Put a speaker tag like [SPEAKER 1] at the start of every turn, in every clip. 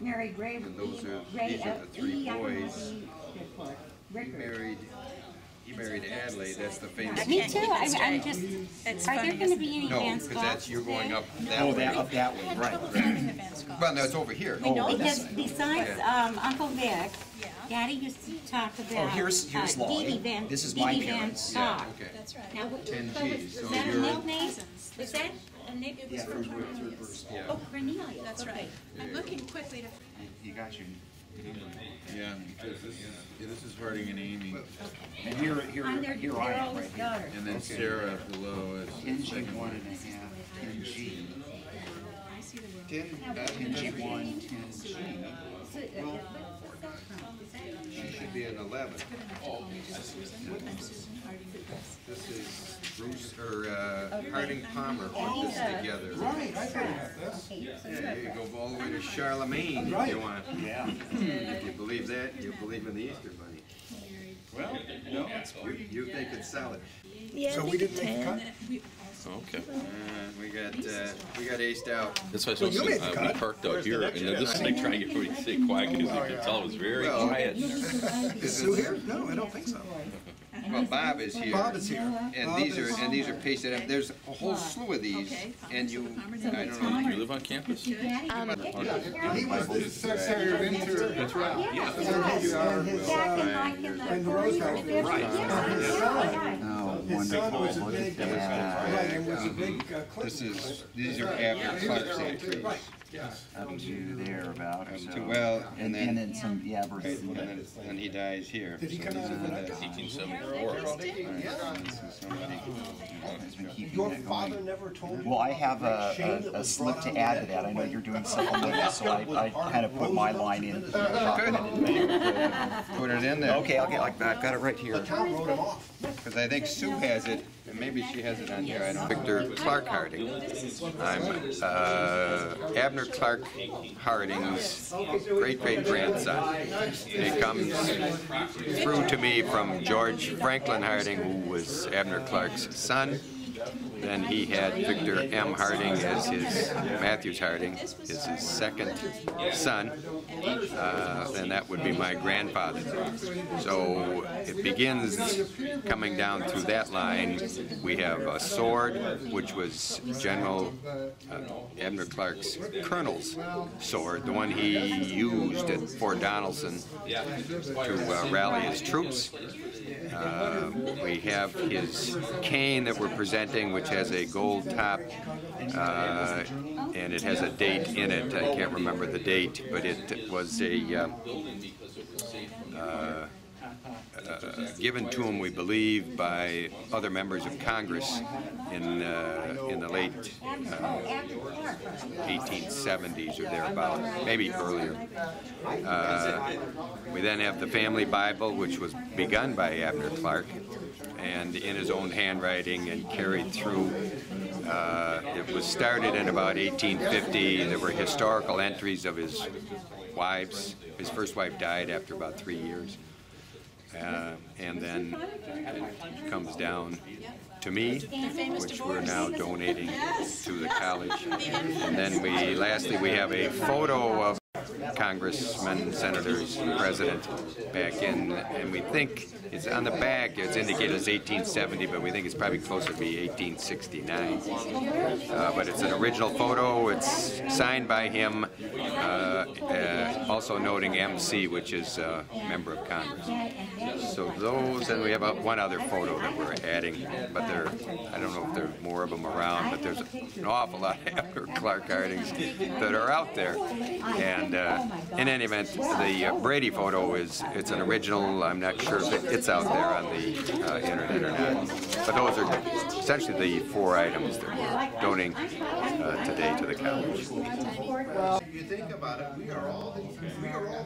[SPEAKER 1] married Ray.
[SPEAKER 2] And these are the three boys. He married Adelaide. That's the famous.
[SPEAKER 1] Me too. I'm just. Are there going to be any dance
[SPEAKER 2] because that's you're going up that
[SPEAKER 3] Oh,
[SPEAKER 2] way.
[SPEAKER 3] up that way, right.
[SPEAKER 2] Well, no, it's over here.
[SPEAKER 1] Because besides Uncle Vic, Daddy used to talk about.
[SPEAKER 3] Oh, here's Lloyd. This is my parents.
[SPEAKER 2] Yeah, okay.
[SPEAKER 1] That's right. Now,
[SPEAKER 2] 10 G's.
[SPEAKER 1] Is
[SPEAKER 2] So
[SPEAKER 1] that a
[SPEAKER 2] you're.
[SPEAKER 1] nickname? Is that a nickname?
[SPEAKER 3] Yeah,
[SPEAKER 1] for
[SPEAKER 3] Cornelius.
[SPEAKER 2] Yeah.
[SPEAKER 1] Oh, Cornelius.
[SPEAKER 4] That's right. I'm looking quickly to.
[SPEAKER 3] You got your number.
[SPEAKER 5] Yeah, because this is Harding and Amy.
[SPEAKER 3] And here
[SPEAKER 1] I'm their
[SPEAKER 3] I am
[SPEAKER 1] girl's
[SPEAKER 3] right here.
[SPEAKER 1] daughter.
[SPEAKER 5] And then Sarah below is the
[SPEAKER 3] 10G
[SPEAKER 5] second
[SPEAKER 3] 1
[SPEAKER 5] one.
[SPEAKER 3] and a half, 10G.
[SPEAKER 4] I see the world.
[SPEAKER 3] 10G 1, 10G.
[SPEAKER 2] She should be an 11. This is Bruce or Harding Palmer put this together.
[SPEAKER 6] Right, I think about this.
[SPEAKER 2] Yeah, you go all the way to Charlemagne if you want.
[SPEAKER 3] Yeah.
[SPEAKER 2] If you believe that, you believe in the Easter Bunny.
[SPEAKER 5] Well, no, it's
[SPEAKER 2] You think it's solid.
[SPEAKER 6] So we didn't make the cut?
[SPEAKER 5] okay.
[SPEAKER 2] We got aced out.
[SPEAKER 5] That's why I
[SPEAKER 6] Well, you made the
[SPEAKER 5] we
[SPEAKER 6] cut.
[SPEAKER 5] parked out here, and then this is like trying to get everybody to stay quiet because you can tell it was very
[SPEAKER 2] Well,
[SPEAKER 5] quiet.
[SPEAKER 6] Is Sue here? No, I don't think so.
[SPEAKER 2] Well, Bob is here.
[SPEAKER 6] Bob is here.
[SPEAKER 2] And
[SPEAKER 6] Bob
[SPEAKER 2] these are pasted up. There's a whole slew of these, and I don't know.
[SPEAKER 5] Do you live on campus?
[SPEAKER 6] He was the secretary of interior. That's right. And the Rose Garden.
[SPEAKER 3] Oh,
[SPEAKER 6] His son was a
[SPEAKER 3] wonderful. Look
[SPEAKER 6] big,
[SPEAKER 3] at that.
[SPEAKER 6] right, and was a big
[SPEAKER 2] These are Abner Clark's entries.
[SPEAKER 3] Up to there about. So.
[SPEAKER 2] Well,
[SPEAKER 3] And then some, yeah, versus.
[SPEAKER 2] and he dies here.
[SPEAKER 6] Did he come out of the neck?
[SPEAKER 5] 1874.
[SPEAKER 3] Has been keeping
[SPEAKER 6] Your
[SPEAKER 3] that
[SPEAKER 6] father
[SPEAKER 3] going.
[SPEAKER 6] never told you?
[SPEAKER 3] Well, I have a slip to add to that. I know you're doing supplemental, so I kind of put my line in.
[SPEAKER 2] Put it in there.
[SPEAKER 3] Okay, I've got it right here.
[SPEAKER 6] The town wrote him off.
[SPEAKER 2] Because I think Sue has it, and maybe she has it on here. I don't. Victor Clark Harding. I'm Abner Clark Harding's great-great-grandson. It comes through to me from George Franklin Harding, who was Abner Clark's son. Then he had Victor M. Harding as his, Matthews Harding is his second son, and that would be my grandfather. So it begins coming down through that line. We have a sword, which was General Abner Clark's colonel's sword, the one he used at Fort Donelson to rally his troops. We have his cane that we're presenting, which has a gold top, and it has a date in it. I can't remember the date, but it was given to him, we believe, by other members of Congress in the late 1870s or thereabouts, maybe earlier. We then have the family Bible, which was begun by Abner Clark, and in his own handwriting and carried through. It was started in about 1850. There were historical entries of his wives. His first wife died after about 3 years. And then it comes down to me, which we're now donating to the college. And then lastly, we have a photo of congressmen, senators, president back in, and we think it's on the back, it's indicated as 1870, but we think it's probably closer to be 1869. But it's an original photo, it's signed by him, also noting MC, which is a member of Congress. So those, and we have one other photo that we're adding, but I don't know if there are more of them around, but there's an awful lot of Abner Clark Hardings that are out there. And in any event, the Brady photo it's an original. I'm not sure if it's out there on the internet or not. But those are essentially the 4 items that we're donating today to the college.
[SPEAKER 6] Well, if you think about it, we are all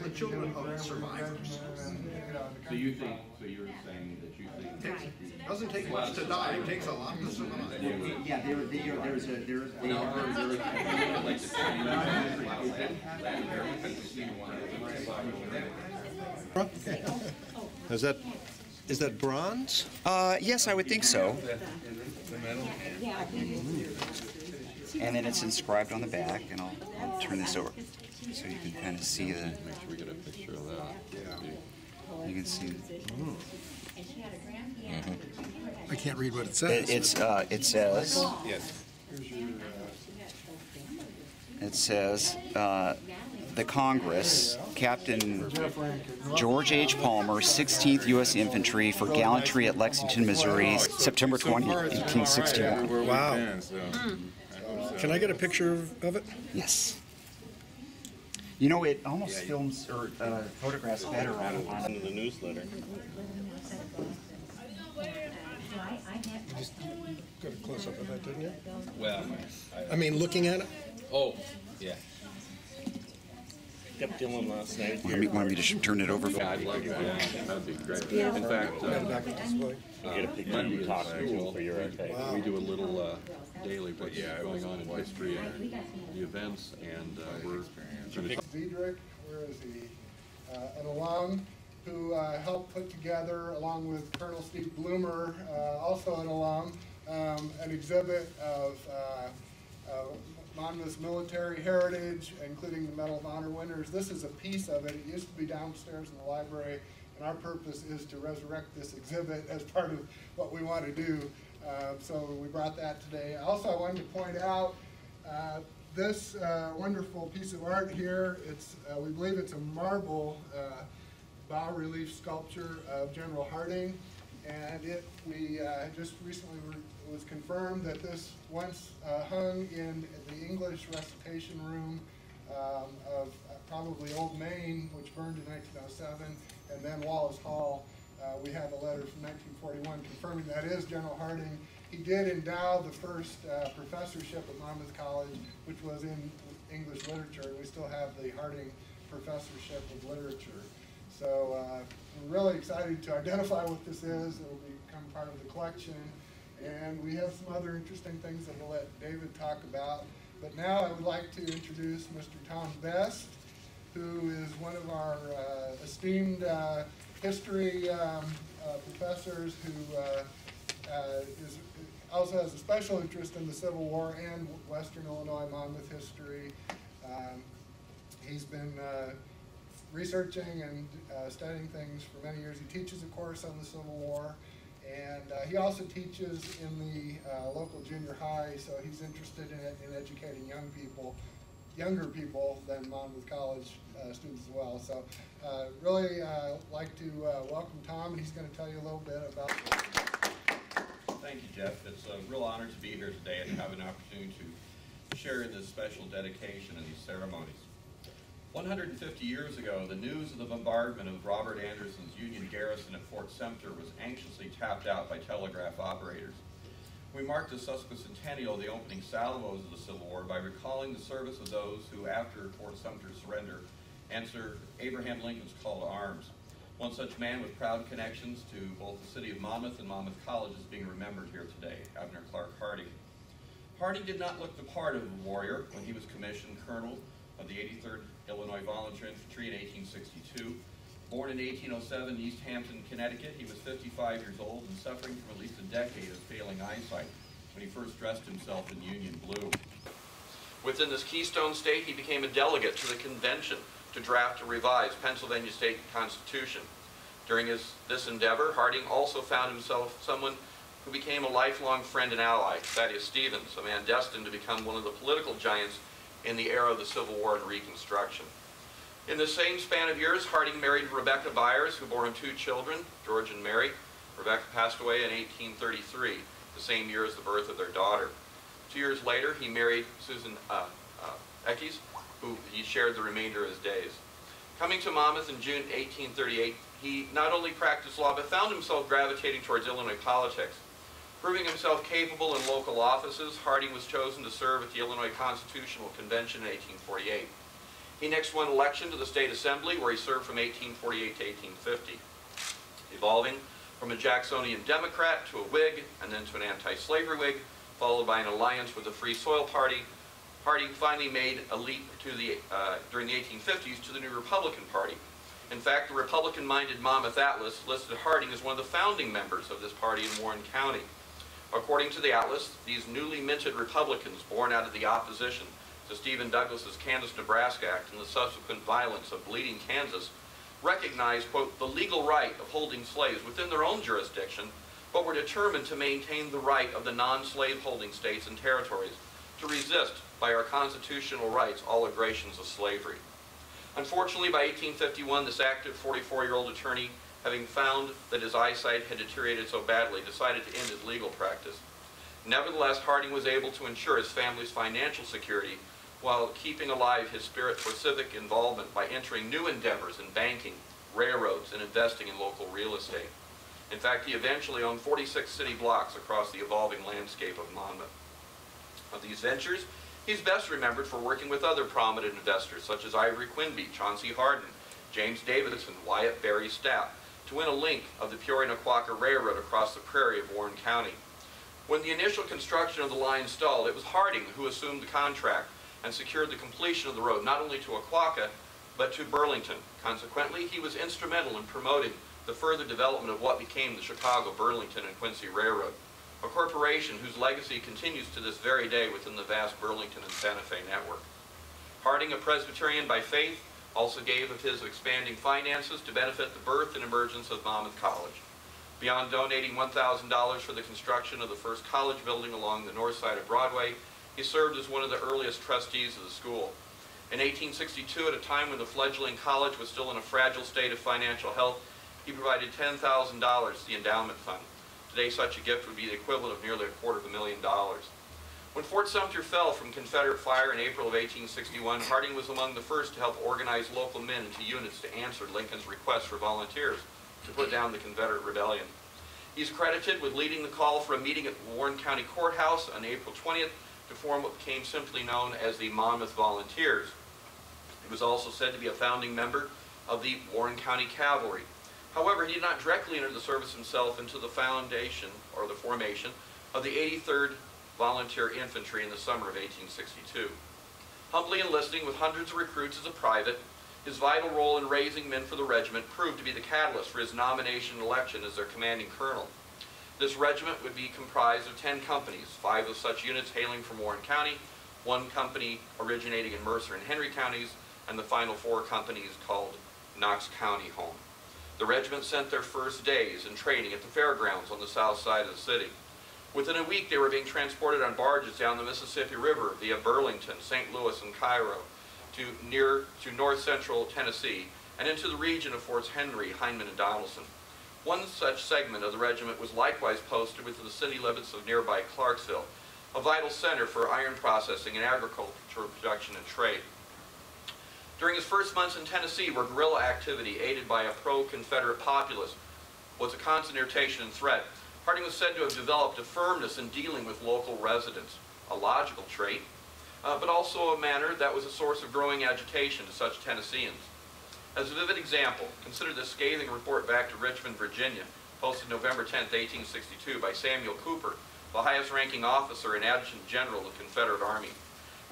[SPEAKER 6] the children of survivors.
[SPEAKER 5] So you're saying that you think
[SPEAKER 6] It doesn't take much to die, it takes a lot to survive.
[SPEAKER 3] Yeah,
[SPEAKER 6] Is that bronze?
[SPEAKER 3] Yes, I would think so. And then it's inscribed on the back, and I'll turn this over so you can kind kind of see the.
[SPEAKER 5] Make sure we get a picture of that.
[SPEAKER 6] Yeah.
[SPEAKER 3] You can see.
[SPEAKER 6] I can't read what it says.
[SPEAKER 3] It says.
[SPEAKER 6] Yes.
[SPEAKER 3] It says. The Congress, Captain George H. Palmer, 16th U.S. Infantry for gallantry at Lexington, Missouri, September 20, 1861.
[SPEAKER 6] Wow. Can I get a picture of it?
[SPEAKER 3] Yes. You know, it almost films or photographs better on
[SPEAKER 5] The newsletter.
[SPEAKER 6] You just got a close-up of that, didn't you?
[SPEAKER 5] Well,
[SPEAKER 6] I mean, looking at it?
[SPEAKER 5] oh, yeah. Kept Dylan last night.
[SPEAKER 3] Want me to turn it over?
[SPEAKER 5] I'd like that. That'd be great. In fact,
[SPEAKER 6] Back at display.
[SPEAKER 5] get a picture of you talking for your archive. We do a little daily what's going on in history and the events, and we're going to
[SPEAKER 7] Diedrich, where is he? An alum who helped put together, along with Colonel Steve Bloomer, also an alum, an exhibit of Monmouth's military heritage, including the Medal of Honor winners. This is a piece of it. It used to be downstairs in the library, and our purpose is to resurrect this exhibit as part of what we want to do. So we brought that today. Also, I wanted to point out this wonderful piece of art here. It's we believe it's a marble bas-relief sculpture of General Harding, and we just recently was confirmed that this once hung in the English recitation room of probably Old Main, which burned in 1907, and then Wallace Hall. We have a letter from 1941 confirming that is General Harding. He did endow the first professorship at Monmouth College, which was in English literature, and we still have the Harding Professorship of Literature. So we're really excited to identify what this is. It will become part of the collection. And we have some other interesting things that we'll let David talk about. But now I would like to introduce Mr. Tom Best, who is one of our esteemed history professors who also has a special interest in the Civil War and Western Illinois Monmouth history. He's been researching and studying things for many years. He teaches a course on the Civil War, and he also teaches in the local junior high, so he's interested in educating younger people than Monmouth College students as well. So really like to welcome Tom, and he's going to tell you a little bit about
[SPEAKER 8] Thank you, Jeff. It's a real honor to be here today and have an opportunity to share in this special dedication and these ceremonies. 150 years ago, the news of the bombardment of Robert Anderson's Union garrison at Fort Sumter was anxiously tapped out by telegraph operators. We marked the sesquicentennial of the opening salvos of the Civil War by recalling the service of those who, after Fort Sumter's surrender, answered Abraham Lincoln's call to arms. One such man with proud connections to both the city of Monmouth and Monmouth College is being remembered here today, Abner Harding. Harding did not look the part of a warrior when he was commissioned colonel of the 83rd Illinois Volunteer Infantry in 1862. Born in 1807 in East Hampton, Connecticut, he was 55 years old and suffering from at least a decade of failing eyesight when he first dressed himself in Union blue. Within this Keystone State, he became a delegate to the convention to draft a revised Pennsylvania State Constitution. During this endeavor, Harding also found himself someone who became a lifelong friend and ally, Thaddeus Stevens, a man destined to become one of the political giants in the era of the Civil War and Reconstruction. In the same span of years, Harding married Rebecca Byers, who bore him 2 children, George and Mary. Rebecca passed away in 1833, the same year as the birth of their daughter. 2 years later, he married Susan Eckes, who he shared the remainder of his days. Coming to Monmouth in June 1838, he not only practiced law, but found himself gravitating towards Illinois politics. Proving himself capable in local offices, Harding was chosen to serve at the Illinois Constitutional Convention in 1848. He next won election to the State Assembly, where he served from 1848 to 1850. Evolving from a Jacksonian Democrat to a Whig, and then to an anti-slavery Whig, followed by an alliance with the Free Soil Party, Harding finally made a leap to during the 1850s to the new Republican Party. In fact, the Republican-minded Monmouth Atlas listed Harding as one of the founding members of this party in Warren County. According to the Atlas, these newly minted Republicans, born out of the opposition to Stephen Douglas's Kansas, Nebraska Act and the subsequent violence of Bleeding, Kansas, recognized, quote, the legal right of holding slaves within their own jurisdiction, but were determined to maintain the right of the non-slave holding states and territories to resist by our constitutional rights all aggressions of slavery. Unfortunately, by 1851, this active 44-year-old attorney, having found that his eyesight had deteriorated so badly, decided to end his legal practice. Nevertheless, Harding was able to ensure his family's financial security while keeping alive his spirit for civic involvement by entering new endeavors in banking, railroads, and investing in local real estate. In fact, he eventually owned 46 city blocks across the evolving landscape of Monmouth. Of these ventures, he's best remembered for working with other prominent investors such as Ivory Quinby, Chauncey Hardin, James Davidson, Wyatt Berry Stapp, to win a link of the Peoria-Nacquaka Railroad across the prairie of Warren County. When the initial construction of the line stalled, it was Harding who assumed the contract and secured the completion of the road not only to Nacquaka, but to Burlington. Consequently, he was instrumental in promoting the further development of what became the Chicago, Burlington, and Quincy Railroad, a corporation whose legacy continues to this very day within the vast Burlington and Santa Fe network. Harding, a Presbyterian by faith, also gave of his expanding finances to benefit the birth and emergence of Monmouth College. Beyond donating $1,000 for the construction of the first college building along the north side of Broadway, he served as one of the earliest trustees of the school. In 1862, at a time when the fledgling college was still in a fragile state of financial health, he provided $10,000 to the endowment fund. Today, such a gift would be the equivalent of nearly $250,000. When Fort Sumter fell from Confederate fire in April of 1861, Harding was among the first to help organize local men into units to answer Lincoln's request for volunteers to put down the Confederate rebellion. He's credited with leading the call for a meeting at the Warren County Courthouse on April 20th to form what became simply known as the Monmouth Volunteers. He was also said to be a founding member of the Warren County Cavalry. However, he did not directly enter the service himself into the foundation or the formation of the 83rd Volunteer Infantry in the summer of 1862. Humbly enlisting with hundreds of recruits as a private, his vital role in raising men for the regiment proved to be the catalyst for his nomination and election as their commanding colonel. This regiment would be comprised of 10 companies, 5 of such units hailing from Warren County, 1 company originating in Mercer and Henry counties, and the final 4 companies called Knox County home. The regiment spent their first days in training at the fairgrounds on the south side of the city. Within a week, they were being transported on barges down the Mississippi River via Burlington, St. Louis, and Cairo to north central Tennessee and into the region of Forts Henry, Hindman, and Donaldson. One such segment of the regiment was likewise posted within the city limits of nearby Clarksville, a vital center for iron processing and agricultural production and trade. During his first months in Tennessee, where guerrilla activity aided by a pro-Confederate populace was a constant irritation and threat, Harding was said to have developed a firmness in dealing with local residents, a logical trait, but also a manner that was a source of growing agitation to such Tennesseans. As a vivid example, consider this scathing report back to Richmond, Virginia, posted November 10, 1862 by Samuel Cooper, the highest-ranking officer and adjutant general of the Confederate Army.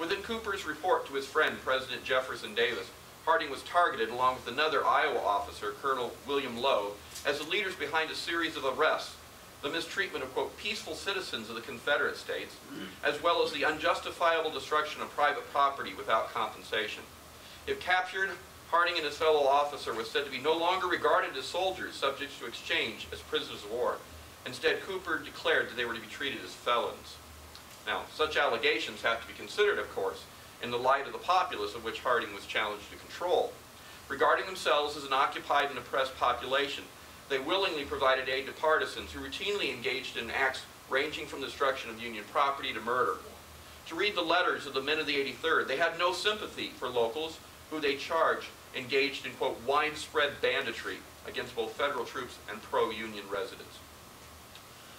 [SPEAKER 8] Within Cooper's report to his friend, President Jefferson Davis, Harding was targeted along with another Iowa officer, Colonel William Lowe, as the leaders behind a series of arrests, the mistreatment of, quote, peaceful citizens of the Confederate States, as well as the unjustifiable destruction of private property without compensation. If captured, Harding and his fellow officer was said to be no longer regarded as soldiers subject to exchange as prisoners of war. Instead, Cooper declared that they were to be treated as felons. Now, such allegations have to be considered, of course, in the light of the populace of which Harding was challenged to control. Regarding themselves as an occupied and oppressed population, they willingly provided aid to partisans who routinely engaged in acts ranging from the destruction of Union property to murder. To read the letters of the men of the 83rd, they had no sympathy for locals who they charged engaged in, quote, widespread banditry against both federal troops and pro-Union residents.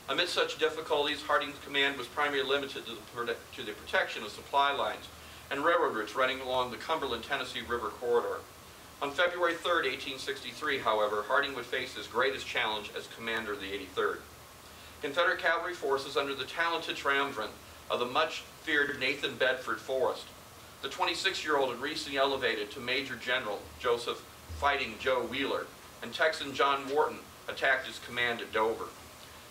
[SPEAKER 8] Amid such difficulties, Harding's command was primarily limited to the protection of supply lines and railroad routes running along the Cumberland, Tennessee River corridor. On February 3, 1863, however, Harding would face his greatest challenge as commander of the 83rd. Confederate cavalry forces under the talented triumvirate of the much-feared Nathan Bedford Forrest, the 26-year-old and recently elevated to Major General Joseph Fighting Joe Wheeler, and Texan John Morton attacked his command at Dover.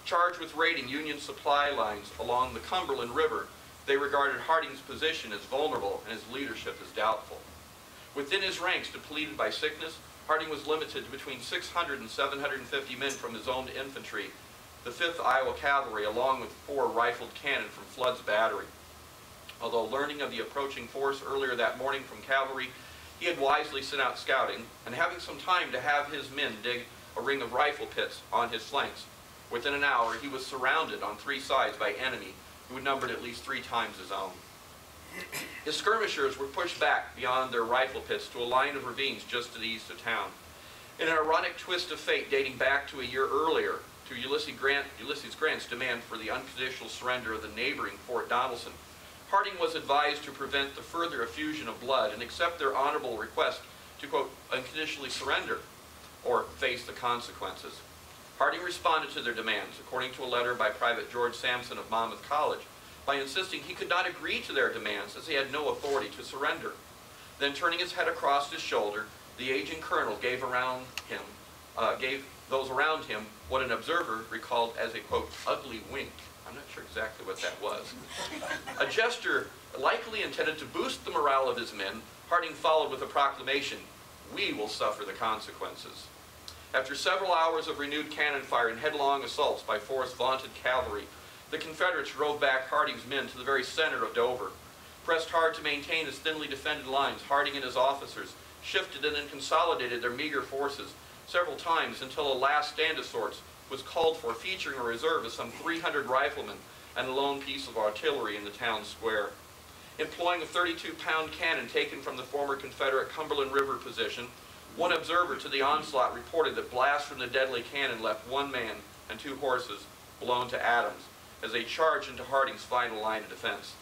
[SPEAKER 8] Charged with raiding Union supply lines along the Cumberland River, They regarded Harding's position as vulnerable and his leadership as doubtful. Within his ranks, depleted by sickness, Harding was limited to between 600 and 750 men from his own infantry, the 5th Iowa Cavalry, along with 4 rifled cannon from Flood's battery. Although learning of the approaching force earlier that morning from cavalry, he had wisely sent out scouting, and having some time to have his men dig a ring of rifle pits on his flanks. Within an hour, he was surrounded on 3 sides by enemy who numbered at least 3 times his own. His skirmishers were pushed back beyond their rifle pits to a line of ravines just to the east of town. In an ironic twist of fate dating back to a year earlier, to Ulysses Grant's demand for the unconditional surrender of the neighboring Fort Donelson, Harding was advised to prevent the further effusion of blood and accept their honorable request to, quote, unconditionally surrender or face the consequences. Harding responded to their demands, according to a letter by Private George Sampson of Monmouth College, by insisting he could not agree to their demands as he had no authority to surrender. Then turning his head across his shoulder, the aging colonel gave those around him what an observer recalled as a, quote, ugly wink. I'm not sure exactly what that was. A gesture likely intended to boost the morale of his men, Harding followed with a proclamation, "We will suffer the consequences." After several hours of renewed cannon fire and headlong assaults by Forrest's vaunted cavalry, the Confederates drove back Harding's men to the very center of Dover. Pressed hard to maintain his thinly defended lines, Harding and his officers shifted and then consolidated their meager forces several times until a last stand of sorts was called for, featuring a reserve of some 300 riflemen and a lone piece of artillery in the town square. Employing a 32-pound cannon taken from the former Confederate Cumberland River position, one observer to the onslaught reported that blasts from the deadly cannon left 1 man and 2 horses blown to atoms as they charged into Harding's final line of defense.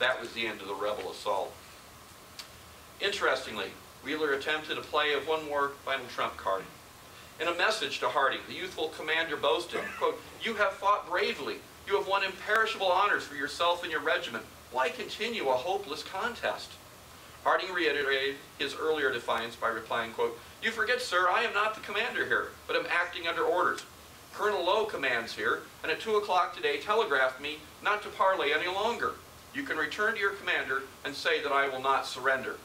[SPEAKER 8] That was the end of the rebel assault. Interestingly, Wheeler attempted a play of one more final trump card. In a message to Harding, the youthful commander boasted, quote, "You have fought bravely. You have won imperishable honors for yourself and your regiment. Why continue a hopeless contest?" Harding reiterated his earlier defiance by replying, quote, "You forget, sir, I am not the commander here, but am acting under orders. Colonel Lowe commands here, and at 2 o'clock today telegraphed me not to parley any longer. You can return to your commander and say that I will not surrender."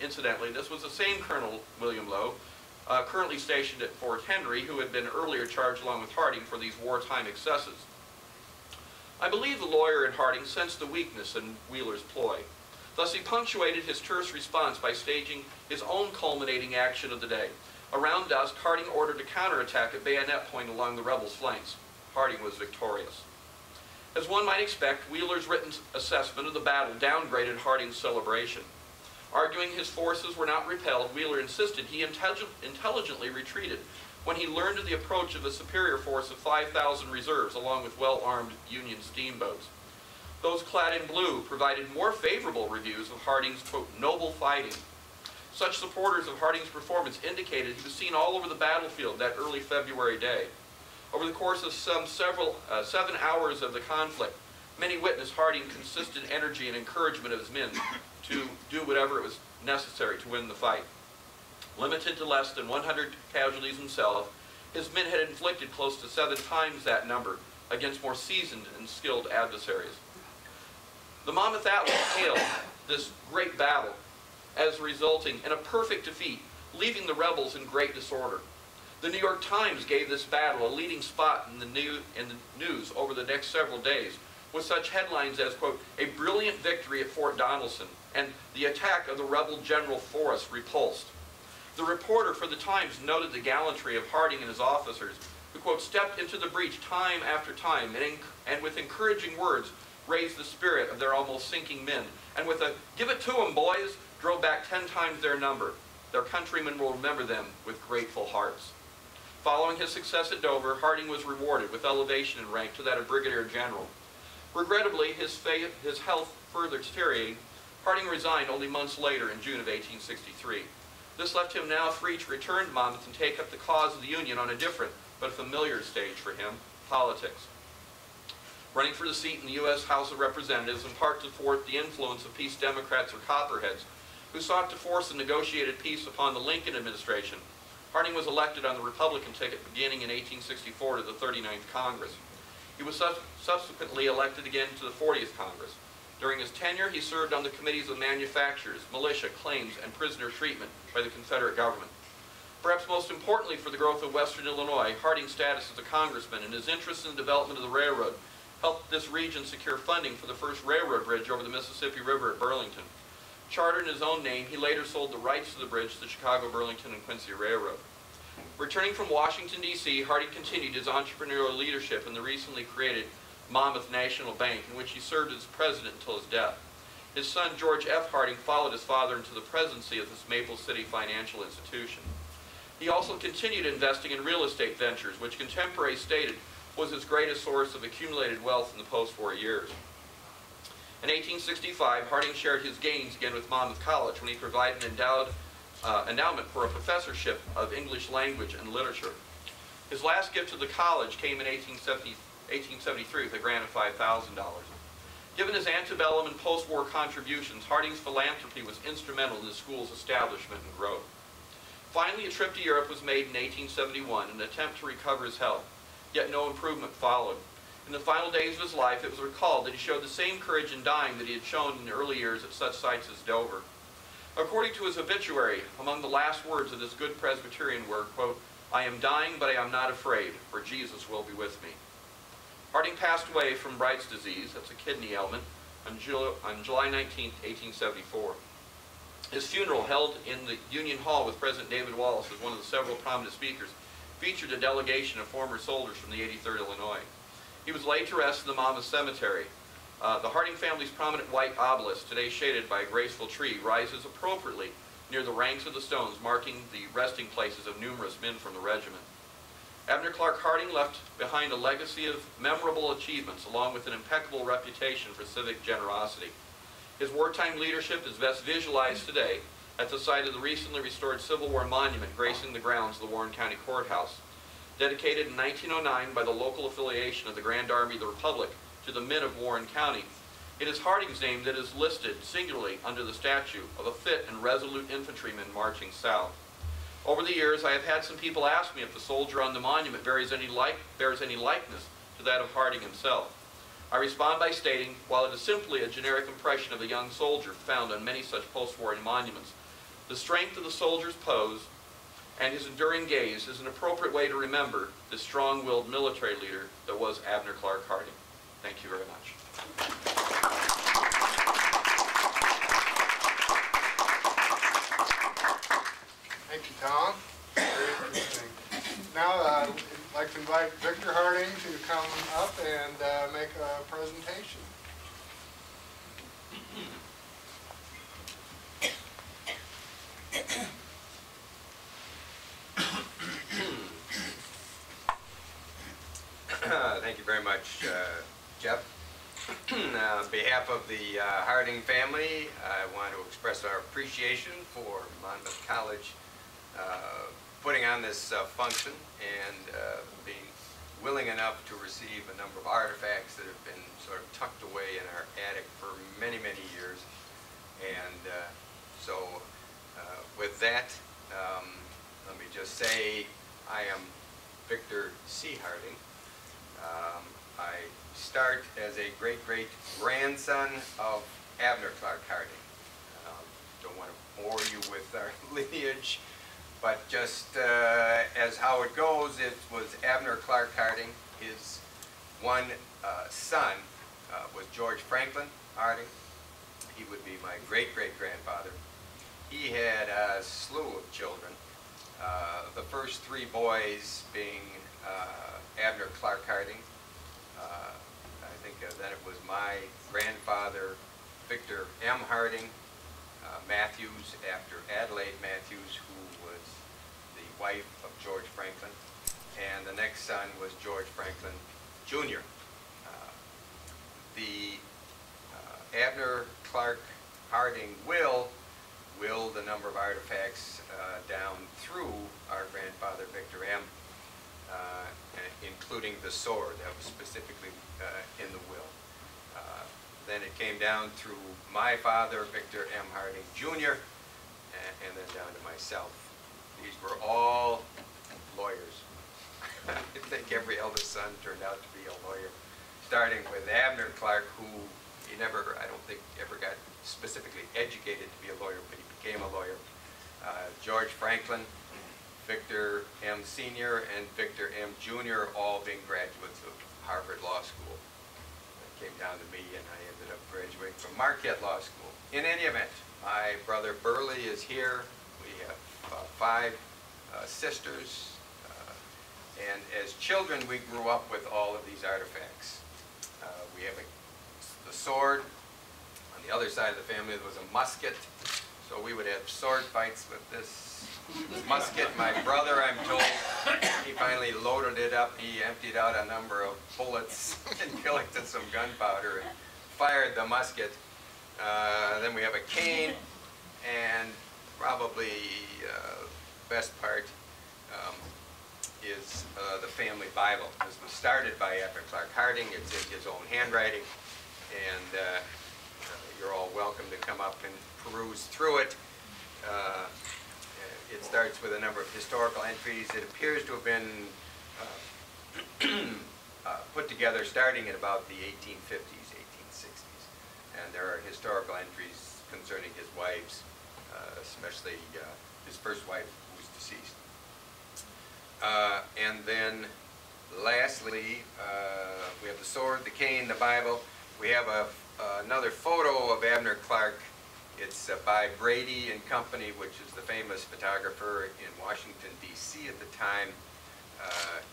[SPEAKER 8] Incidentally, this was the same Colonel William Lowe, currently stationed at Fort Henry, who had been earlier charged along with Harding for these wartime excesses. I believe the lawyer in Harding sensed the weakness in Wheeler's ploy. Thus he punctuated his terse response by staging his own culminating action of the day. Around dusk, Harding ordered a counterattack at bayonet point along the rebels' flanks. Harding was victorious. As one might expect, Wheeler's written assessment of the battle downgraded Harding's celebration. Arguing his forces were not repelled, Wheeler insisted he intelligently retreated when he learned of the approach of a superior force of 5,000 reserves along with well-armed Union steamboats. Those clad in blue provided more favorable reviews of Harding's, quote, noble fighting. Such supporters of Harding's performance indicated he was seen all over the battlefield that early February day. Over the course of some 7 hours of the conflict, many witnessed Harding's consistent energy and encouragement of his men to do whatever it was necessary to win the fight. Limited to less than 100 casualties himself, his men had inflicted close to 7 times that number against more seasoned and skilled adversaries. The Monmouth Atlas hailed this great battle as resulting in a perfect defeat, leaving the rebels in great disorder. The New York Times gave this battle a leading spot in the news over the next several days, with such headlines as, quote, "A brilliant victory at Fort Donelson," and "The attack of the rebel General Forrest repulsed." The reporter for the Times noted the gallantry of Harding and his officers, who, quote, "stepped into the breach time after time and with encouraging words raised the spirit of their almost sinking men, and with a 'give it to 'em, boys,' drove back 10 times their number. Their countrymen will remember them with grateful hearts." Following his success at Dover, Harding was rewarded with elevation in rank to that of brigadier general. Regrettably, his health further deteriorating, Harding resigned only months later in June of 1863. This left him now free to return to Monmouth and take up the cause of the Union on a different but familiar stage for him, politics. Running for the seat in the U.S. House of Representatives, in part to thwart the influence of peace Democrats or Copperheads, who sought to force a negotiated peace upon the Lincoln administration, Harding was elected on the Republican ticket beginning in 1864 to the 39th Congress. He was subsequently elected again to the 40th Congress. During his tenure, he served on the committees of manufacturers, militia, claims, and prisoner treatment by the Confederate government. Perhaps most importantly for the growth of Western Illinois, Harding's status as a congressman and his interest in the development of the railroad helped this region secure funding for the first railroad bridge over the Mississippi River at Burlington. Chartered in his own name, he later sold the rights to the bridge to the Chicago, Burlington, and Quincy Railroad. Returning from Washington, D.C., Harding continued his entrepreneurial leadership in the recently created Monmouth National Bank, in which he served as president until his death. His son, George F. Harding, followed his father into the presidency of this Maple City financial institution. He also continued investing in real estate ventures, which contemporaries stated was his greatest source of accumulated wealth in the post-war years. In 1865, Harding shared his gains again with Monmouth College when he provided an endowment for a professorship of English language and literature. His last gift to the college came in 1873 with a grant of $5,000. Given his antebellum and post-war contributions, Harding's philanthropy was instrumental in the school's establishment and growth. Finally, a trip to Europe was made in 1871 in an attempt to recover his health, yet no improvement followed. In the final days of his life, it was recalled that he showed the same courage in dying that he had shown in the early years at such sites as Dover. According to his obituary, among the last words of this good Presbyterian were, quote, "I am dying, but I am not afraid, for Jesus will be with me." Harding passed away from Bright's disease, that's a kidney ailment, on July 19, 1874. His funeral, held in the Union Hall with President David Wallace as one of the several prominent speakers, featured a delegation of former soldiers from the 83rd Illinois. He was laid to rest in the Monmouth Cemetery. The Harding family's prominent white obelisk, today shaded by a graceful tree, rises appropriately near the ranks of the stones, marking the resting places of numerous men from the regiment. Abner Clark Harding left behind a legacy of memorable achievements, along with an impeccable reputation for civic generosity. His wartime leadership is best visualized today at the site of the recently restored Civil War monument gracing the grounds of the Warren County Courthouse. Dedicated in 1909 by the local affiliation of the Grand Army of the Republic to the men of Warren County, it is Harding's name that is listed singularly under the statue of a fit and resolute infantryman marching south. Over the years, I have had some people ask me if the soldier on the monument bears any likeness to that of Harding himself. I respond by stating, while it is simply a generic impression of a young soldier found on many such post-war monuments, the strength of the soldier's pose and his enduring gaze is an appropriate way to remember the strong-willed military leader that was Abner Clark Harding. Thank you very much.
[SPEAKER 7] Thank you, Tom. Very interesting. Now, I'd like to invite Victor Harding to come up and make a presentation.
[SPEAKER 2] Thank you very much, Jeff. On behalf of the Harding family, I want to express our appreciation for Monmouth College putting on this function and being willing enough to receive a number of artifacts that have been sort of tucked away in our attic for many, many years. And so with that, let me just say I am Victor C. Harding. I start as a great-great-grandson of Abner Clark Harding. Don't want to bore you with our lineage, but just as how it goes, it was Abner Clark Harding. His one son was George Franklin Harding. He would be my great-great-grandfather. He had a slew of children. The first three boys being Abner Clark Harding. I think then it was my grandfather, Victor M. Harding, Matthews, after Adelaide Matthews, who was the wife of George Franklin. And the next son was George Franklin, Jr. The Abner Clark Harding will the number of artifacts down through our grandfather, Victor M., including the sword that was specifically in the will. Then it came down through my father, Victor M. Harding, Jr., and then down to myself. These were all lawyers. I think every eldest son turned out to be a lawyer, starting with Abner Clark, who He never, I don't think, ever got specifically educated to be a lawyer, but he became a lawyer. George Franklin, Victor M. Sr. and Victor M. Jr. all being graduates of Harvard Law School. It came down to me, and I ended up graduating from Marquette Law School. In any event, my brother Burley is here. We have 5 sisters, and as children we grew up with all of these artifacts. We have the sword. On the other side of the family there was a musket, so we would have sword fights with this musket. My brother, I'm told, he finally loaded it up. He emptied out a number of bullets and collected some gunpowder and fired the musket. Then we have a cane, and probably best part is the family Bible. This was started by Abner Clark Harding. It's in his own handwriting, and you're all welcome to come up and peruse through it. It starts with a number of historical entries. It appears to have been put together starting in about the 1850s, 1860s. And there are historical entries concerning his wives, especially his first wife, who was deceased. And then lastly, we have the sword, the cane, the Bible. We have another photo of Abner Clark. It's by Brady and Company, which is the famous photographer in Washington, D.C. at the time.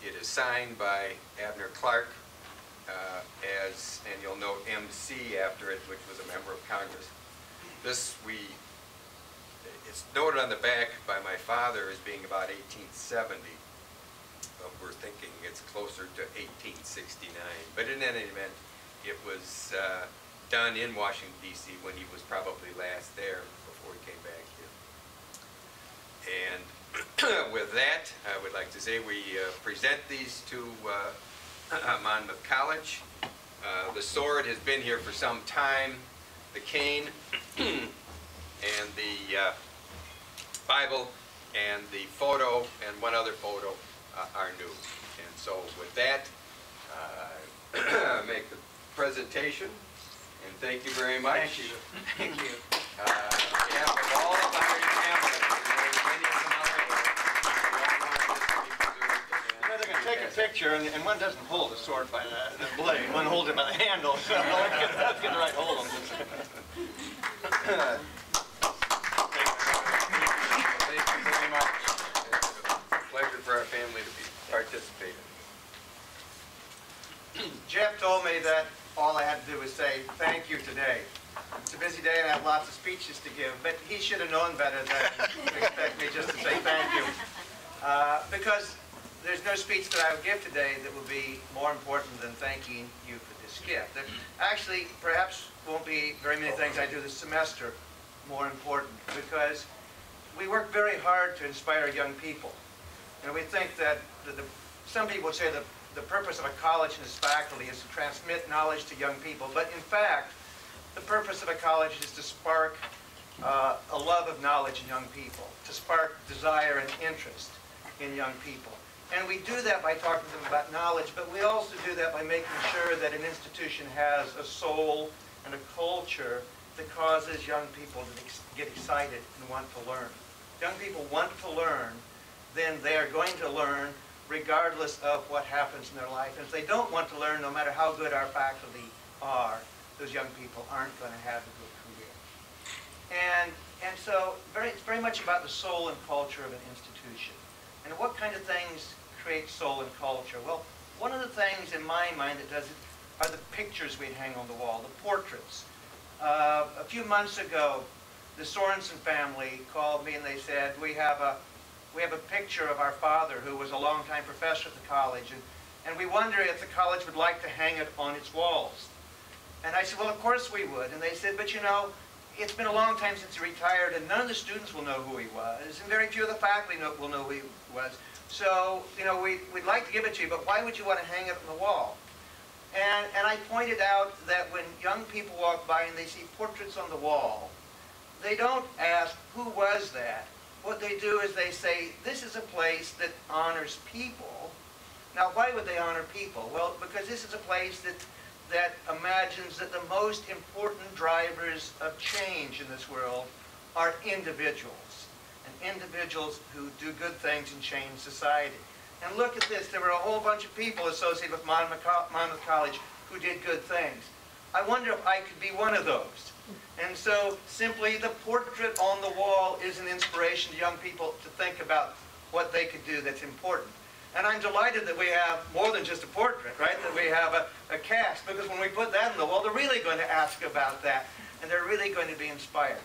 [SPEAKER 2] It is signed by Abner Clark, and you'll note MC after it, which was a member of Congress. This, it's noted on the back by my father as being about 1870, but we're thinking it's closer to 1869. But in any event, it was done in Washington, D.C. when he was probably last there before he came back here. And with that, I would like to say we present these to Monmouth College. The sword has been here for some time. The cane and the Bible and the photo and one other photo are new. And so with that, make the presentation. And thank you very much.
[SPEAKER 9] Thank you. Thank you.
[SPEAKER 2] On behalf of all of our families,
[SPEAKER 9] they're going to take a picture, and one doesn't hold the sword by the blade. One holds it by the handle, so let's get the right hold on this.
[SPEAKER 2] Thank you very much. It's a pleasure for our family to be participating.
[SPEAKER 9] Jeff told me that all I had to do was say thank you today. It's a busy day and I have lots of speeches to give, but he should have known better than to expect me just to say thank you. Because there's no speech that I would give today that would be more important than thanking you for this gift. There actually, perhaps won't be very many things I do this semester more important, because we work very hard to inspire young people. And we think that some people would say that the purpose of a college and its faculty is to transmit knowledge to young people, but in fact, the purpose of a college is to spark a love of knowledge in young people, to spark desire and interest in young people. And we do that by talking to them about knowledge, but we also do that by making sure that an institution has a soul and a culture that causes young people to get excited and want to learn. If young people want to learn, then they are going to learn regardless of what happens in their life. And if they don't want to learn, no matter how good our faculty are, those young people aren't going to have a good career. And so it's very much about the soul and culture of an institution. And what kind of things create soul and culture? Well, one of the things in my mind that does it are the pictures we hang on the wall, the portraits. A few months ago, the Sorensen family called me and they said, we have a picture of our father who was a longtime professor at the college, and we wonder if the college would like to hang it on its walls. And I said, well, of course we would. And they said, but you know, it's been a long time since he retired, and none of the students will know who he was, and very few of the faculty will know who he was. So, you know, we'd like to give it to you, but why would you want to hang it on the wall? And I pointed out that when young people walk by and they see portraits on the wall, they don't ask, who was that? What they do is they say, this is a place that honors people. Now, why would they honor people? Well, because this is a place that that imagines that the most important drivers of change in this world are individuals, and individuals who do good things and change society. And look at this, there were a whole bunch of people associated with Monmouth College who did good things. I wonder if I could be one of those. And so simply the portrait on the wall is an inspiration to young people to think about what they could do that's important. And I'm delighted that we have more than just a portrait, right? That we have a cast, because when we put that on the wall, they're really going to ask about that, and they're really going to be inspired.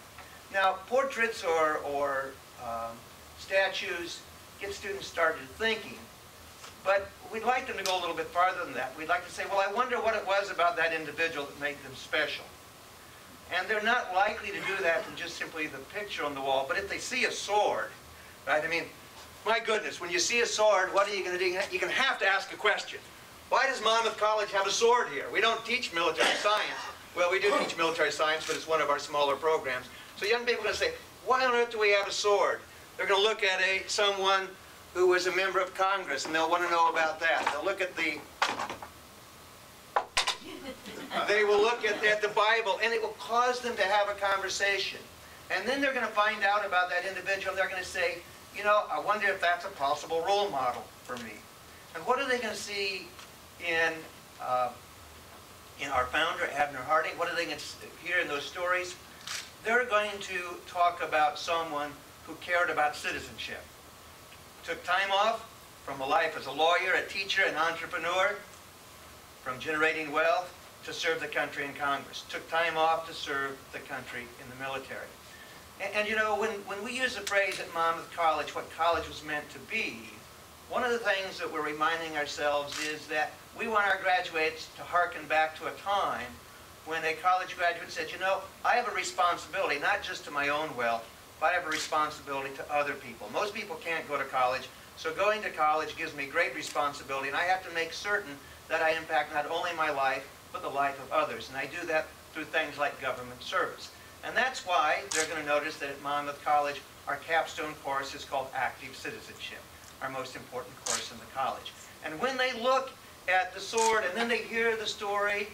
[SPEAKER 9] Now, portraits or statues get students started thinking, but we'd like them to go a little bit farther than that. We'd like to say, well, I wonder what it was about that individual that made them special. And they're not likely to do that from just simply the picture on the wall, but if they see a sword, right? I mean, my goodness, when you see a sword, what are you going to do? You're going to have to ask a question. Why does Monmouth College have a sword here? We don't teach military science. Well, we do teach military science, but it's one of our smaller programs. So young people are going to say, why on earth do we have a sword? They're going to look at someone who was a member of Congress, and they'll want to know about that. They'll look at they will look at the Bible, and it will cause them to have a conversation. And then they're going to find out about that individual, and they're going to say, you know, I wonder if that's a possible role model for me. And what are they going to see in our founder, Abner Harding? What are they going to hear in those stories? They're going to talk about someone who cared about citizenship. Took time off from a life as a lawyer, a teacher, an entrepreneur, from generating wealth to serve the country in Congress. Took time off to serve the country in the military. And you know, when we use the phrase at Monmouth College, what college was meant to be, one of the things that we're reminding ourselves is that we want our graduates to hearken back to a time when a college graduate said, you know, I have a responsibility, not just to my own wealth, but I have a responsibility to other people. Most people can't go to college, so going to college gives me great responsibility, and I have to make certain that I impact not only my life, but the life of others. And I do that through things like government service. And that's why they're going to notice that at Monmouth College, our capstone course is called Active Citizenship, our most important course in the college. And when they look at the sword and then they hear the story,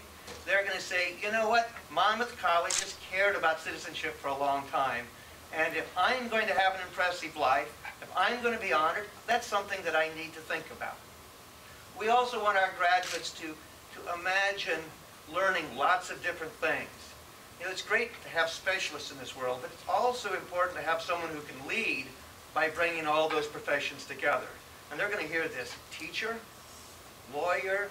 [SPEAKER 9] they're going to say, you know what, Monmouth College has cared about citizenship for a long time. And if I'm going to have an impressive life, if I'm going to be honored, that's something that I need to think about. We also want our graduates to imagine learning lots of different things. You know, it's great to have specialists in this world, but it's also important to have someone who can lead by bringing all those professions together. And they're going to hear this: teacher, lawyer,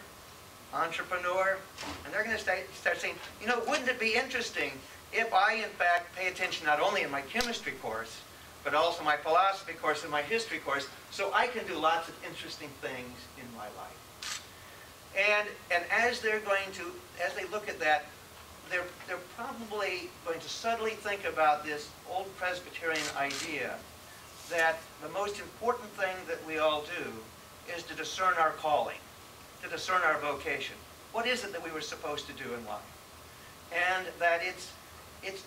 [SPEAKER 9] entrepreneur, and they're going to start saying, you know, wouldn't it be interesting if I, in fact, pay attention not only in my chemistry course, but also my philosophy course and my history course, so I can do lots of interesting things in my life. And as they look at that, they're probably going to subtly think about this old Presbyterian idea that the most important thing that we all do is to discern our calling, to discern our vocation. What is it that we were supposed to do in life? And that it's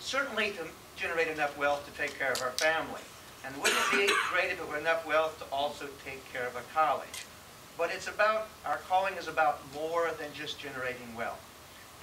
[SPEAKER 9] certainly to generate enough wealth to take care of our family. And wouldn't it be great if it were enough wealth to also take care of a college? But it's about, our calling is about more than just generating wealth.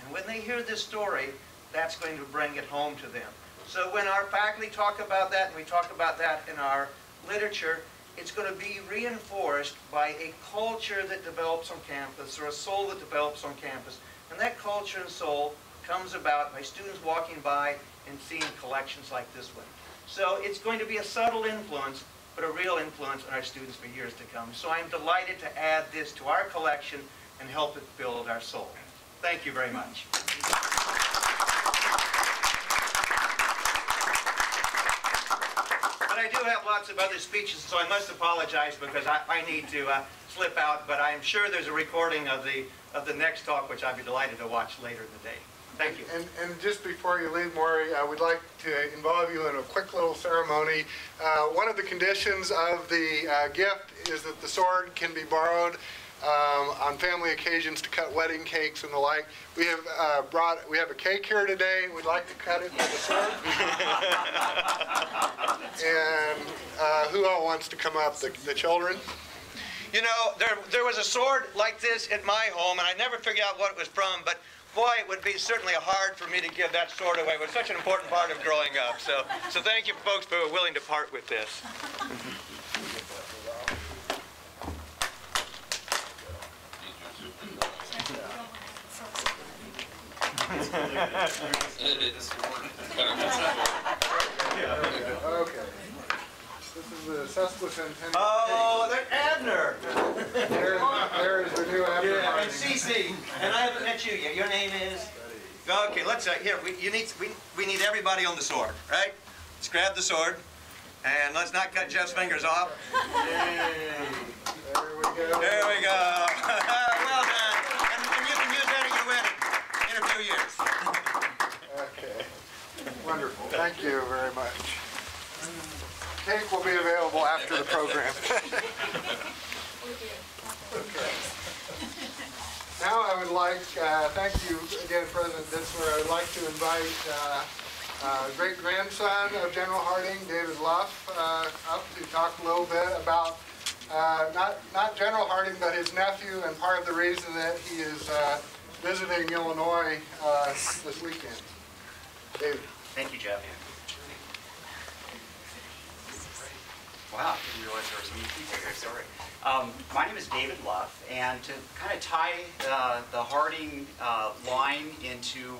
[SPEAKER 9] And when they hear this story, that's going to bring it home to them. So when our faculty talk about that, and we talk about that in our literature, it's going to be reinforced by a culture that develops on campus, or a soul that develops on campus. And that culture and soul comes about by students walking by and seeing collections like this one. So it's going to be a subtle influence, but a real influence on our students for years to come. So I'm delighted to add this to our collection and help it build our soul. Thank you very much. But I do have lots of other speeches, so I must apologize because I need to slip out, but I'm sure there's a recording of the next talk, which I'd be delighted to watch later in the day. Thank you.
[SPEAKER 7] And just before you leave, Maury, I would like to involve you in a quick little ceremony. One of the conditions of the gift is that the sword can be borrowed on family occasions to cut wedding cakes and the like. We have we have a cake here today. We'd like to cut it with a sword. And who all wants to come up? The children?
[SPEAKER 9] You know, there was a sword like this at my home, and I never figured out what it was from, but boy, it would be certainly hard for me to give that sword away. It was such an important part of growing up. So thank you folks for willing to part with this.
[SPEAKER 7] Okay. This is the sesquicentennial.
[SPEAKER 9] Oh, there's Abner.
[SPEAKER 7] There is the new Abner.
[SPEAKER 9] Yeah, and Cece. And I haven't met you yet. Your name is? Okay, let's here. We need everybody on the sword, right? Let's grab the sword, and let's not cut Jeff's fingers off. Yay.
[SPEAKER 7] There we go.
[SPEAKER 9] There we go. Well done. And you can use that at your wedding in a few years.
[SPEAKER 7] Okay. Wonderful. Thank you very much. Cake will be available after the program. Okay. Now I would like, thank you again, President Ditzler. I would like to invite great-grandson of General Harding, David Luff, up to talk a little bit about not General Harding, but his nephew, and part of the reason that he is visiting Illinois this weekend. David.
[SPEAKER 3] Thank you, Jeff. Wow, I didn't realize there were so many people here, sorry. My name is David Luff, and to kind of tie the Harding line into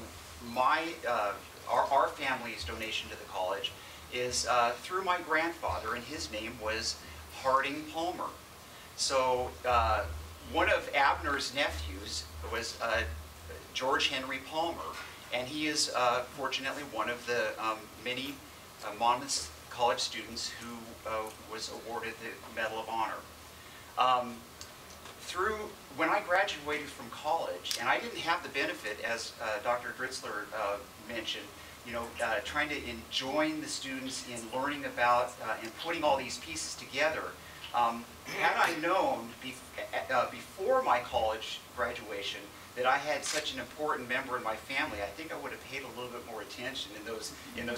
[SPEAKER 3] our family's donation to the college is through my grandfather, and his name was Harding Palmer. So one of Abner's nephews was George Henry Palmer, and he is fortunately one of the many Monmouth College students who was awarded the Medal of Honor. When I graduated from college, and I didn't have the benefit, as Dr. Dritzler mentioned, trying to join the students in learning about and putting all these pieces together. Had I known before my college graduation that I had such an important member in my family, I think I would have paid a little bit more attention in those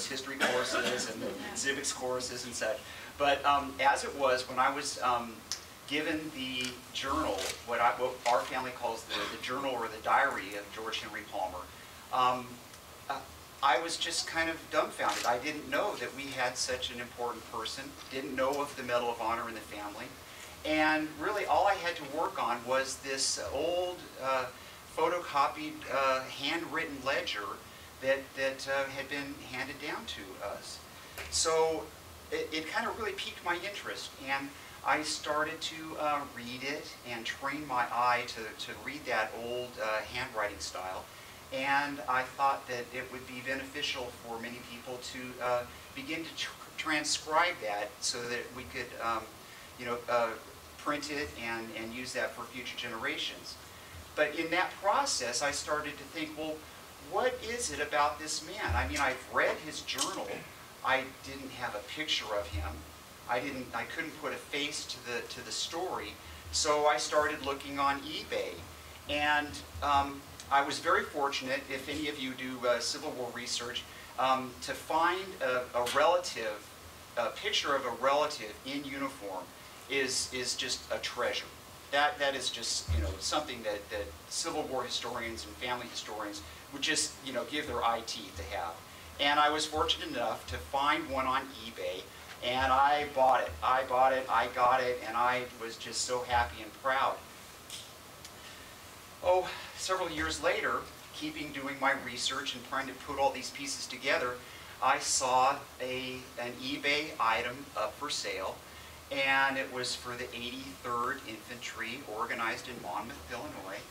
[SPEAKER 3] history courses and the civics courses and such. But as it was, when I was given the journal, what our family calls the journal or the diary of George Henry Palmer, I was just kind of dumbfounded. I didn't know that we had such an important person, didn't know of the Medal of Honor in the family, and really all I had to work on was this old photocopied handwritten ledger that had been handed down to us. So it kind of really piqued my interest, and I started to read it and train my eye to read that old handwriting style. And I thought that it would be beneficial for many people to begin to transcribe that so that we could print it and use that for future generations. But in that process, I started to think, well, what is it about this man? I mean, I've read his journal. I didn't have a picture of him. I couldn't put a face to the story. So I started looking on eBay, and I was very fortunate, if any of you do Civil War research, to find a picture of a relative in uniform is just a treasure. That is just something that Civil War historians and family historians would just give their eye teeth to have. And I was fortunate enough to find one on eBay, and I bought it. I got it, and I was just so happy and proud. Oh, several years later, doing my research and trying to put all these pieces together, I saw an eBay item up for sale, and it was for the 83rd Infantry, organized in Monmouth, Illinois.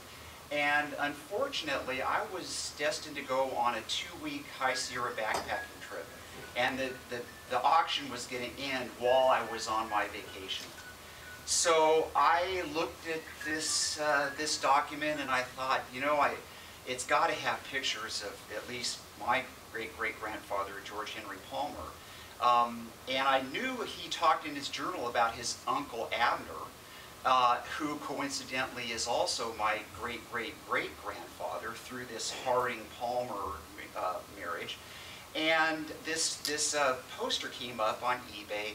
[SPEAKER 3] And unfortunately, I was destined to go on a 2-week High Sierra backpacking trip, and the auction was going to end while I was on my vacation. So I looked at this document, and I thought, it's got to have pictures of at least my great-great-grandfather, George Henry Palmer. And I knew he talked in his journal about his uncle Abner, who coincidentally is also my great-great-great-grandfather through this Harding-Palmer marriage. And this poster came up on eBay,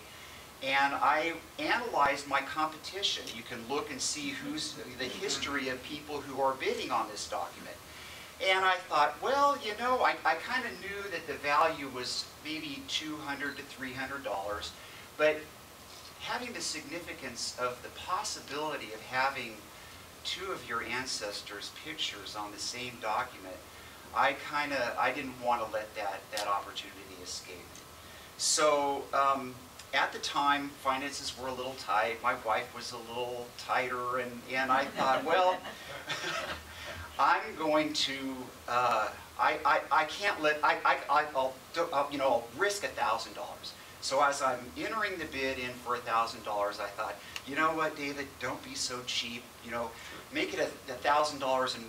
[SPEAKER 3] and I analyzed my competition. You can look and see who's the history of people who are bidding on this document. And I thought, well, you know, I kind of knew that the value was maybe $200 to $300, but having the significance of the possibility of having two of your ancestors' pictures on the same document, I didn't want to let that opportunity escape. So at the time, finances were a little tight. My wife was a little tighter, and I thought, well, I'm going to, I can't let, I'll risk $1,000. So as I'm entering the bid in for $1,000, I thought, you know what, David, don't be so cheap. You know, make it $1,000 and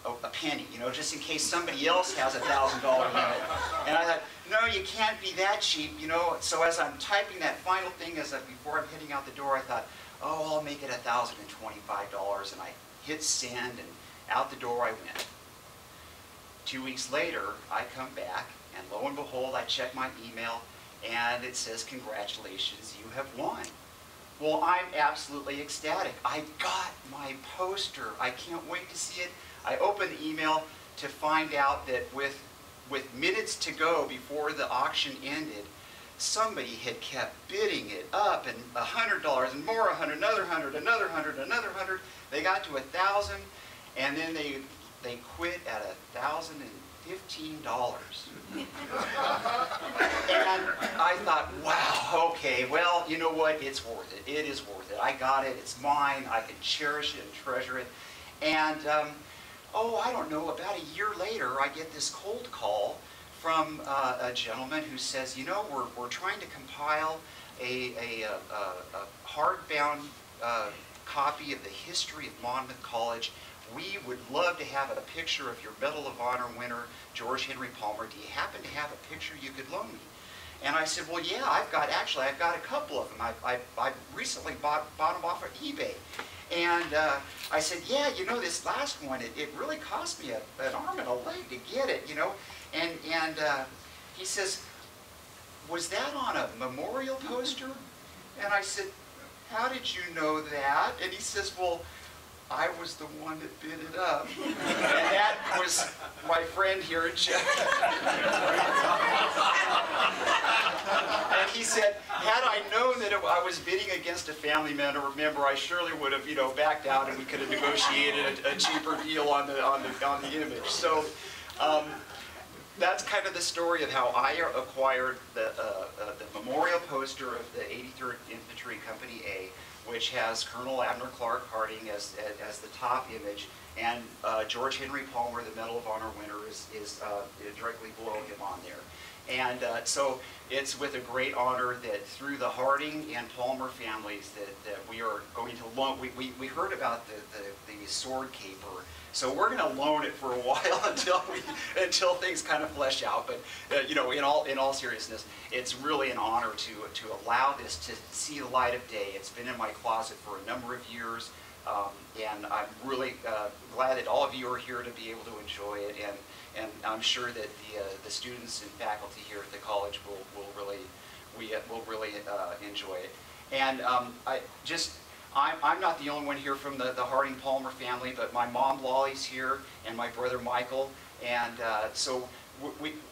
[SPEAKER 3] a penny, you know, just in case somebody else has $1,000 limit. And I thought, no, you can't be that cheap, you know. So as I'm typing that final thing, before I'm heading out the door, I thought, oh, I'll make it $1,025, and I hit send, and out the door I went. 2 weeks later, I come back, and lo and behold, I check my email, and it says, congratulations, you have won. Well, I'm absolutely ecstatic. I got my poster. I can't wait to see it. I opened the email to find out that with minutes to go before the auction ended, somebody had kept bidding it up, and $100 and more, $100, another $100, another $100, another $100. They got to $1,000, and then they quit at $1,015. And I thought, wow, okay, well, you know what? It's worth it. It is worth it. I got it. It's mine. I can cherish it and treasure it. And oh, I don't know, about a year later, I get this cold call from a gentleman who says, you know, we're trying to compile a hardbound copy of the history of Monmouth College. We would love to have a picture of your Medal of Honor winner, George Henry Palmer. Do you happen to have a picture you could loan me? And I said, well, yeah, I've got a couple of them. I recently bought them off of eBay. And I said, yeah, you know, this last one, it really cost me an arm and a leg to get it, you know. And he says, was that on a memorial poster? And I said, how did you know that? And he says, well, I was the one that bid it up. And that was my friend here, Jeff. And he said, had I known that I was bidding against a family member, I surely would have, you know, backed out, and we could have negotiated a cheaper deal on the image. So that's kind of the story of how I acquired the memorial poster of the 83rd Infantry Company A, which has Colonel Abner Clark Harding as the top image, and George Henry Palmer, the Medal of Honor winner, is directly below him on there. And so it's with a great honor that through the Harding and Palmer families that we are going to loan. We heard about the sword caper, so we're going to loan it for a while until things kind of flesh out. But you know, in all seriousness, it's really an honor to allow this to see the light of day. It's been in my closet for a number of years, and I'm really glad that all of you are here to be able to enjoy it. And I'm sure that the students and faculty here at the college will really enjoy it. And I'm not the only one here from the Harding Palmer family, but my mom Lolly's here, and my brother Michael, and so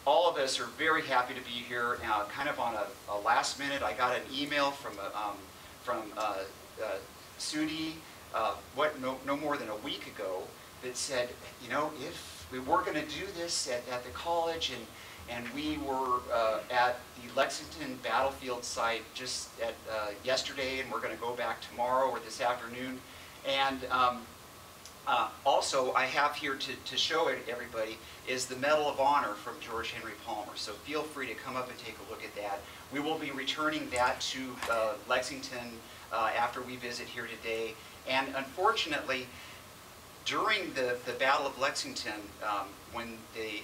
[SPEAKER 3] all of us are very happy to be here. Kind of on a last minute, I got an email from Sudi, no more than a week ago, that said, you know, if we were going to do this at the college, and we were at the Lexington battlefield site just yesterday, and we're going to go back tomorrow or this afternoon. And also, I have here to show everybody is the Medal of Honor from George Henry Palmer. So feel free to come up and take a look at that. We will be returning that to Lexington after we visit here today. And unfortunately, during the Battle of Lexington, when the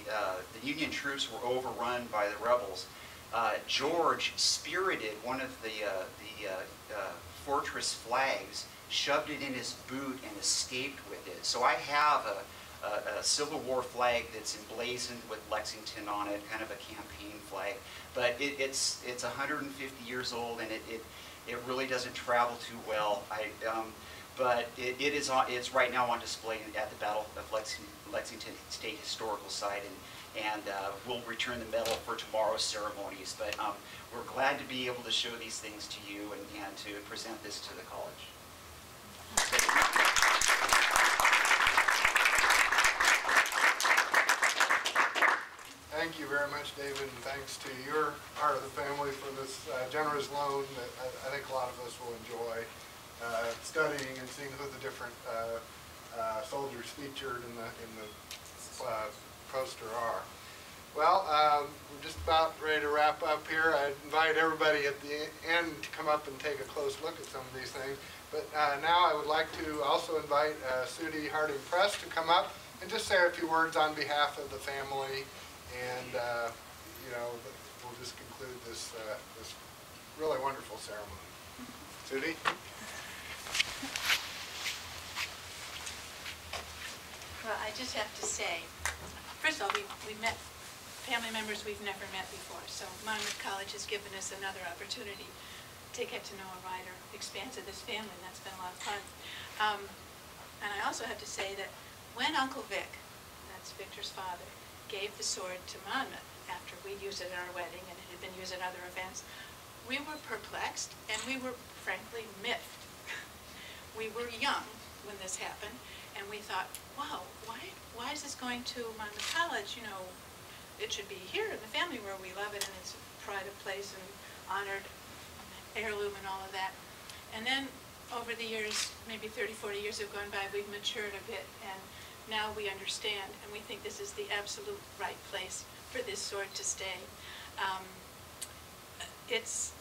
[SPEAKER 3] Union troops were overrun by the rebels, George spirited one of the fortress flags, shoved it in his boot, and escaped with it. So I have a Civil War flag that's emblazoned with Lexington on it, kind of a campaign flag. But it's 150 years old, and it really doesn't travel too well. but it's right now on display at the Battle of Lexington State Historical Site, and we'll return the medal for tomorrow's ceremonies. But we're glad to be able to show these things to you and to present this to the college.
[SPEAKER 7] Thank you very much, David, and thanks to your part of the family for this generous loan that I think a lot of us will enjoy studying and seeing who the different soldiers featured in the poster are. Well, we're just about ready to wrap up here. I invite everybody at the end to come up and take a close look at some of these things. But now I would like to also invite Sudie Harding Press to come up and just say a few words on behalf of the family. And, you know, we'll just conclude this, this really wonderful ceremony. Sudie?
[SPEAKER 4] Well, I just have to say, first of all, we've met family members we've never met before, so Monmouth College has given us another opportunity to get to know a wider expanse of this family, and that's been a lot of fun. And I also have to say that when Uncle Vic, that's Victor's father, gave the sword to Monmouth after we'd used it at our wedding and it had been used at other events, we were perplexed and we were frankly miffed. We were young when this happened, and we thought, wow, why is this going to Monmouth College? You know, it should be here in the family where we love it and it's a pride of place and honored heirloom and all of that. And then over the years, maybe 30, 40 years have gone by, we've matured a bit, and now we understand, and we think this is the absolute right place for this sword to stay. It's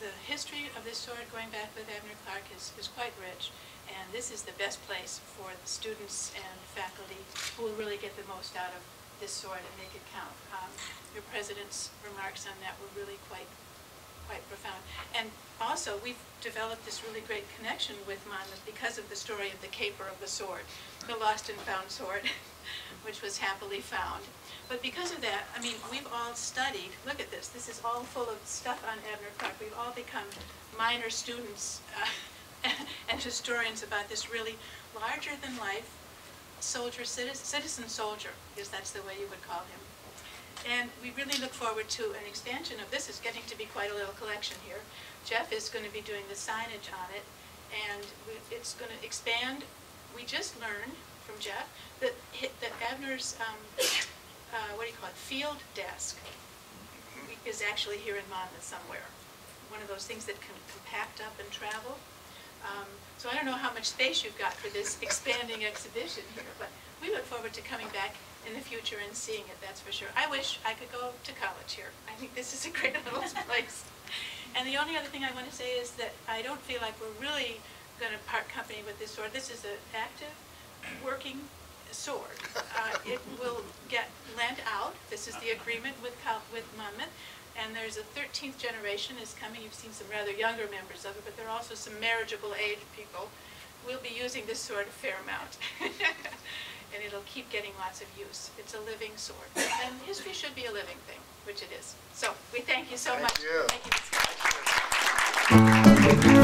[SPEAKER 4] the history of this sword going back with Abner Clark is quite rich, and this is the best place for the students and faculty who will really get the most out of this sword and make it count. Your president's remarks on that were really quite profound. And also, we've developed this really great connection with Monmouth because of the story of the caper of the sword, the lost and found sword, which was happily found. But because of that, I mean, we've all studied, look at this, this is all full of stuff on Abner Clark. We've all become minor students and historians about this really larger-than-life soldier, citizen soldier, because that's the way you would call him. And we really look forward to an expansion of this. It's getting to be quite a little collection here. Jeff is going to be doing the signage on it, and it's going to expand. We just learned from Jeff that Abner's, what do you call it, field desk is actually here in Monmouth somewhere. One of those things that can compact up and travel. So I don't know how much space you've got for this expanding exhibition here, but we look forward to coming back in the future and seeing it, that's for sure. I wish I could go to college here. I think this is a great little place. And the only other thing I want to say is that I don't feel like we're really going to part company with this sword. This is an active, working sword. It will get lent out. This is the agreement with Monmouth. And there's a 13th generation is coming. You've seen some rather younger members of it, but there are also some marriageable age people. We'll be using this sword a fair amount. And it'll keep getting lots of use. It's a living sword. And history should be a living thing, which it is. So we thank you so much.
[SPEAKER 7] Thank you.
[SPEAKER 4] Thank you.